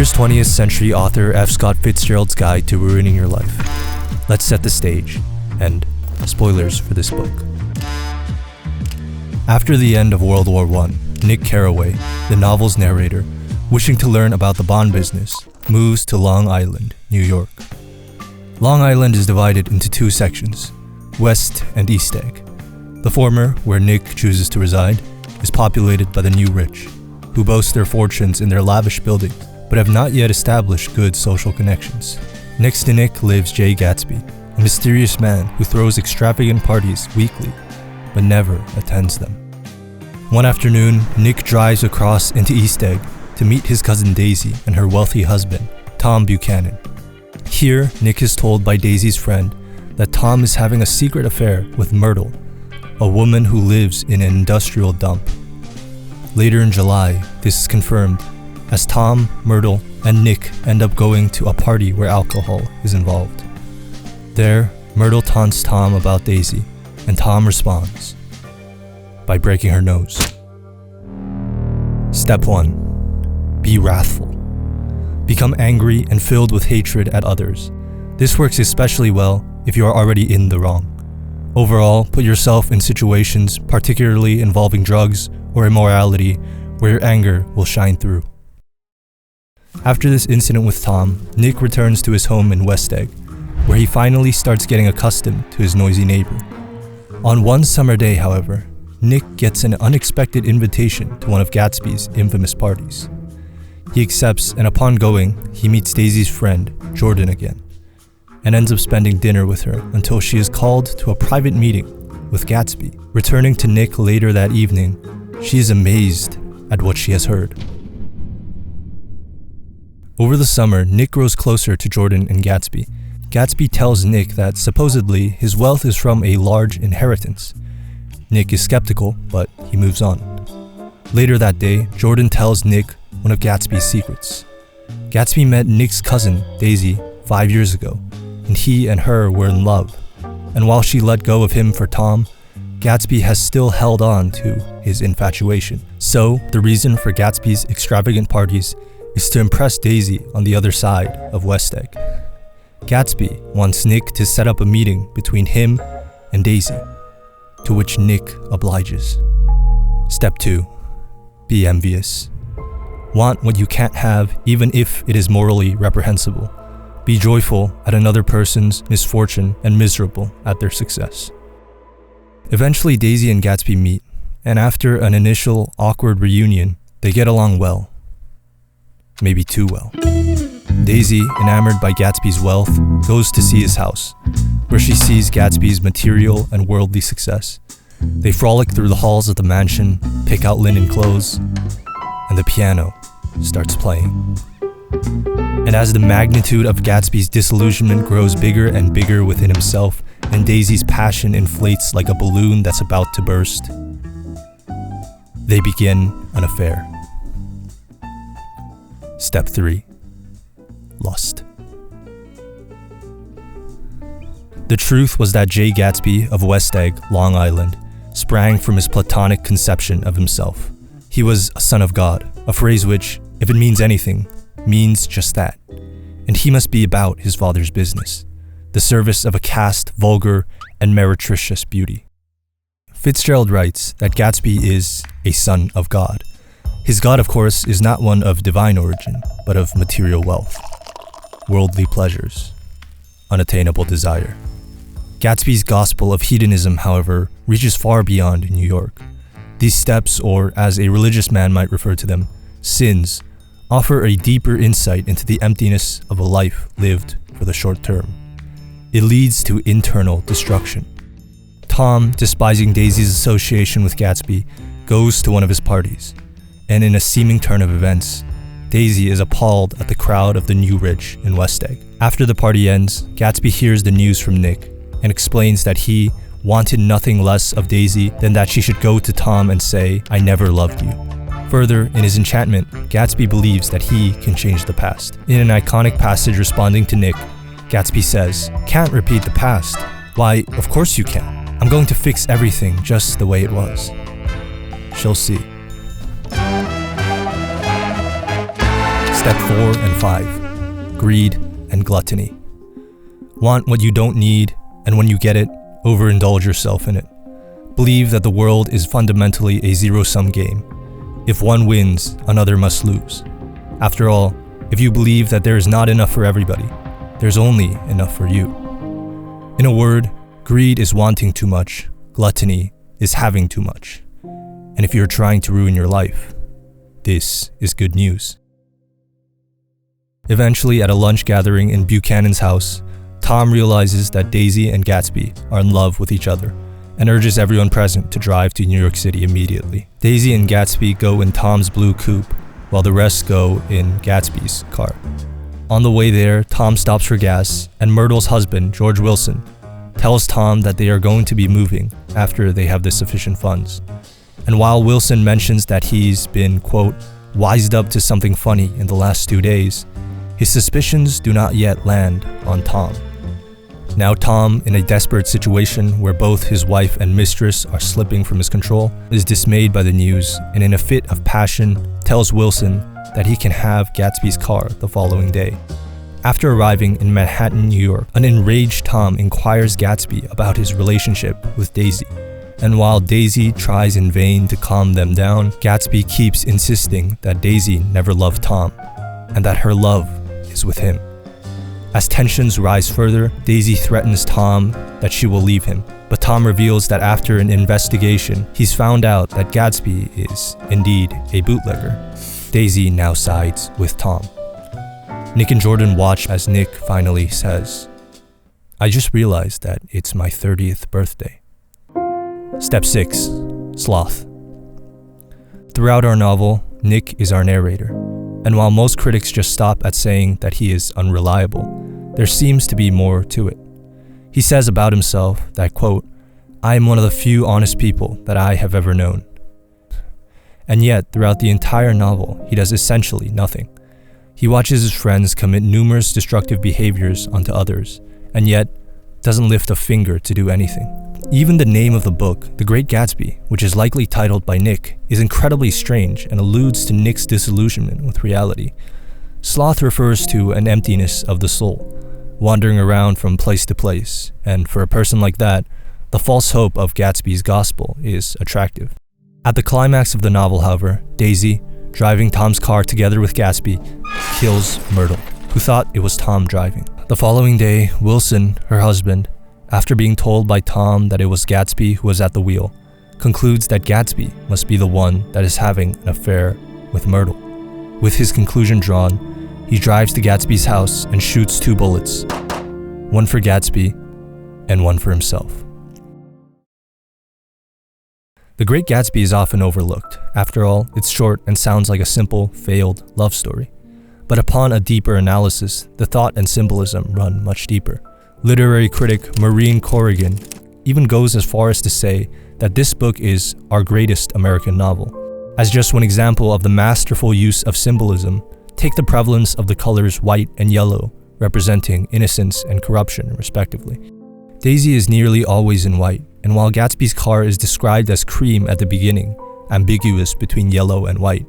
Here's 20th century author F. Scott Fitzgerald's guide to ruining your life. Let's set the stage, and spoilers for this book. After the end of World War I, Nick Carraway, the novel's narrator, wishing to learn about the bond business, moves to Long Island, New York. Long Island is divided into two sections, West and East Egg. The former, where Nick chooses to reside, is populated by the new rich, who boast their fortunes in their lavish buildings, but have not yet established good social connections. Next to Nick lives Jay Gatsby, a mysterious man who throws extravagant parties weekly, but never attends them. One afternoon, Nick drives across into East Egg to meet his cousin Daisy and her wealthy husband, Tom Buchanan. Here, Nick is told by Daisy's friend that Tom is having a secret affair with Myrtle, a woman who lives in an industrial dump. Later in July, this is confirmed as Tom, Myrtle, and Nick end up going to a party where alcohol is involved. There, Myrtle taunts Tom about Daisy, and Tom responds by breaking her nose. Step 1. Be wrathful. Become angry and filled with hatred at others. This works especially well if you are already in the wrong. Overall, put yourself in situations, particularly involving drugs or immorality, where your anger will shine through. After this incident with Tom, Nick returns to his home in West Egg, where he finally starts getting accustomed to his noisy neighbor. On one summer day, however, Nick gets an unexpected invitation to one of Gatsby's infamous parties. He accepts, and upon going, he meets Daisy's friend, Jordan, again, and ends up spending dinner with her until she is called to a private meeting with Gatsby. Returning to Nick later that evening, she is amazed at what she has heard. Over the summer, Nick grows closer to Jordan and Gatsby. Gatsby tells Nick that supposedly his wealth is from a large inheritance. Nick is skeptical, but he moves on. Later that day, Jordan tells Nick one of Gatsby's secrets. Gatsby met Nick's cousin, Daisy, 5 years ago, and he and her were in love. And while she let go of him for Tom, Gatsby has still held on to his infatuation. So, the reason for Gatsby's extravagant parties is to impress Daisy on the other side of West Egg. Gatsby wants Nick to set up a meeting between him and Daisy, to which Nick obliges. Step 2. Be envious. Want what you can't have, even if it is morally reprehensible. Be joyful at another person's misfortune and miserable at their success. Eventually, Daisy and Gatsby meet, and after an initial awkward reunion, they get along well. Maybe too well. Daisy, enamored by Gatsby's wealth, goes to see his house, where she sees Gatsby's material and worldly success. They frolic through the halls of the mansion, pick out linen clothes, and the piano starts playing. And as the magnitude of Gatsby's disillusionment grows bigger and bigger within himself, and Daisy's passion inflates like a balloon that's about to burst, they begin an affair. Step 3. Lust. The truth was that Jay Gatsby of West Egg, Long Island, sprang from his platonic conception of himself. He was a son of God, a phrase which, if it means anything, means just that. And he must be about his father's business, the service of a caste, vulgar, and meretricious beauty. Fitzgerald writes that Gatsby is a son of God. His God, of course, is not one of divine origin, but of material wealth, worldly pleasures, unattainable desire. Gatsby's gospel of hedonism, however, reaches far beyond New York. These steps, or as a religious man might refer to them, sins, offer a deeper insight into the emptiness of a life lived for the short term. It leads to internal destruction. Tom, despising Daisy's association with Gatsby, goes to one of his parties, and in a seeming turn of events, Daisy is appalled at the crowd of the new rich in West Egg. After the party ends, Gatsby hears the news from Nick and explains that he wanted nothing less of Daisy than that she should go to Tom and say, "I never loved you." Further, in his enchantment, Gatsby believes that he can change the past. In an iconic passage responding to Nick, Gatsby says, "Can't repeat the past. Why, of course you can. I'm going to fix everything just the way it was. She'll see." Step 4 and 5. Greed and gluttony. Want what you don't need, and when you get it, overindulge yourself in it. Believe that the world is fundamentally a zero-sum game. If one wins, another must lose. After all, if you believe that there is not enough for everybody, there's only enough for you. In a word, greed is wanting too much, gluttony is having too much. And if you're trying to ruin your life, this is good news. Eventually, at a lunch gathering in Buchanan's house, Tom realizes that Daisy and Gatsby are in love with each other and urges everyone present to drive to New York City immediately. Daisy and Gatsby go in Tom's blue coupe, while the rest go in Gatsby's car. On the way there, Tom stops for gas, and Myrtle's husband, George Wilson, tells Tom that they are going to be moving after they have the sufficient funds. And while Wilson mentions that he's been, quote, wised up to something funny in the last 2 days, his suspicions do not yet land on Tom. Now Tom, in a desperate situation where both his wife and mistress are slipping from his control, is dismayed by the news and in a fit of passion tells Wilson that he can have Gatsby's car the following day. After arriving in Manhattan, New York, an enraged Tom inquires Gatsby about his relationship with Daisy. And while Daisy tries in vain to calm them down, Gatsby keeps insisting that Daisy never loved Tom and that her love is with him. As tensions rise further, Daisy threatens Tom that she will leave him, but Tom reveals that after an investigation, he's found out that Gatsby is, indeed, a bootlegger. Daisy now sides with Tom. Nick and Jordan watch as Nick finally says, "I just realized that it's my 30th birthday." Step 6. Sloth. Throughout our novel, Nick is our narrator, and while most critics just stop at saying that he is unreliable, there seems to be more to it. He says about himself that, quote, "I am one of the few honest people that I have ever known." And yet, throughout the entire novel, he does essentially nothing. He watches his friends commit numerous destructive behaviors onto others, and yet doesn't lift a finger to do anything. Even the name of the book, The Great Gatsby, which is likely titled by Nick, is incredibly strange and alludes to Nick's disillusionment with reality. Sloth refers to an emptiness of the soul, wandering around from place to place, and for a person like that, the false hope of Gatsby's gospel is attractive. At the climax of the novel, however, Daisy, driving Tom's car together with Gatsby, kills Myrtle, who thought it was Tom driving. The following day, Wilson, her husband, after being told by Tom that it was Gatsby who was at the wheel, concludes that Gatsby must be the one that is having an affair with Myrtle. With his conclusion drawn, he drives to Gatsby's house and shoots 2 bullets, one for Gatsby and one for himself. The Great Gatsby is often overlooked. After all, it's short and sounds like a simple, failed love story. But upon a deeper analysis, the thought and symbolism run much deeper. Literary critic Maureen Corrigan even goes as far as to say that this book is our greatest American novel. As just one example of the masterful use of symbolism, take the prevalence of the colors white and yellow, representing innocence and corruption, respectively. Daisy is nearly always in white, and while Gatsby's car is described as cream at the beginning, ambiguous between yellow and white,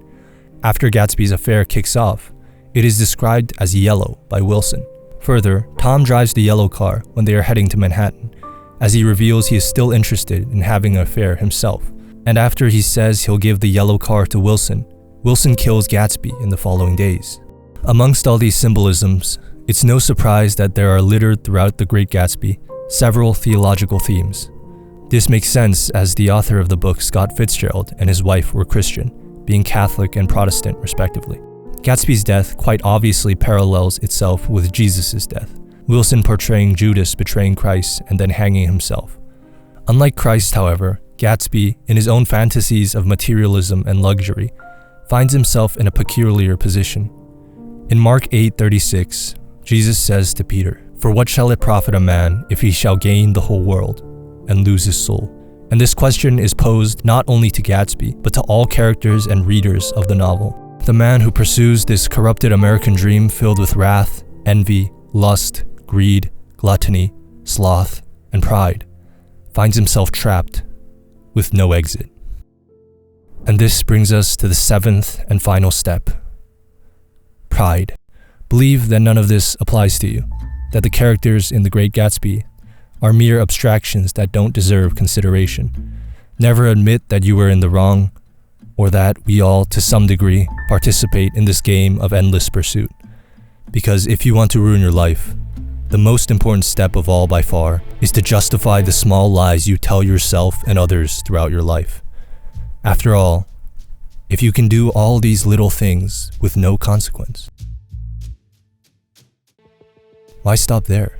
after Gatsby's affair kicks off, it is described as yellow by Wilson. Further, Tom drives the yellow car when they are heading to Manhattan, as he reveals he is still interested in having an affair himself. And after he says he'll give the yellow car to Wilson, Wilson kills Gatsby in the following days. Amongst all these symbolisms, it's no surprise that there are littered throughout The Great Gatsby several theological themes. This makes sense as the author of the book, Scott Fitzgerald, and his wife were Christian, being Catholic and Protestant respectively. Gatsby's death quite obviously parallels itself with Jesus' death, Wilson portraying Judas betraying Christ and then hanging himself. Unlike Christ, however, Gatsby, in his own fantasies of materialism and luxury, finds himself in a peculiar position. In Mark 8:36, Jesus says to Peter, "For what shall it profit a man if he shall gain the whole world and lose his soul?" And this question is posed not only to Gatsby, but to all characters and readers of the novel. The man who pursues this corrupted American dream filled with wrath, envy, lust, greed, gluttony, sloth, and pride finds himself trapped with no exit. And this brings us to the 7th and final step: pride. Believe that none of this applies to you, that the characters in The Great Gatsby are mere abstractions that don't deserve consideration. Never admit that you were in the wrong, or that we all, to some degree, participate in this game of endless pursuit. Because if you want to ruin your life, the most important step of all by far is to justify the small lies you tell yourself and others throughout your life. After all, if you can do all these little things with no consequence, why stop there?